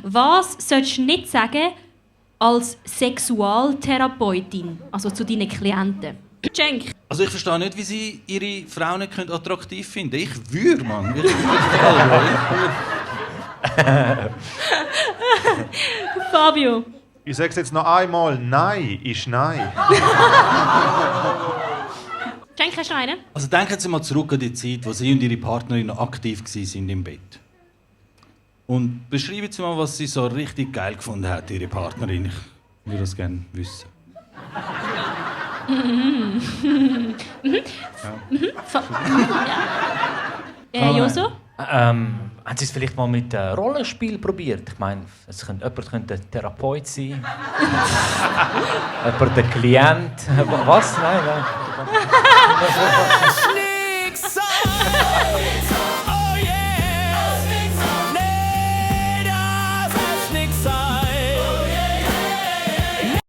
Was solltest du nicht sagen als Sexualtherapeutin, also zu deinen Klienten? Cenk. Also ich verstehe nicht, wie sie ihre Frau nicht attraktiv finden. Ich würde, Mann. Fabio. Ich sage es jetzt noch einmal. Nein ist Nein. Cenk, hast du einen? Also denken Sie mal zurück an die Zeit, wo Sie und Ihre Partnerin noch aktiv waren im Bett. Und beschreiben Sie mal, was Sie so richtig geil gefunden hat, Ihre Partnerin. Ich würde das gerne wissen. Joso? Haben Sie es vielleicht mal mit Rollenspiel probiert? Ich meine, jemand könnte ein Therapeut sein. Jemand ein Klient. Was? Nein.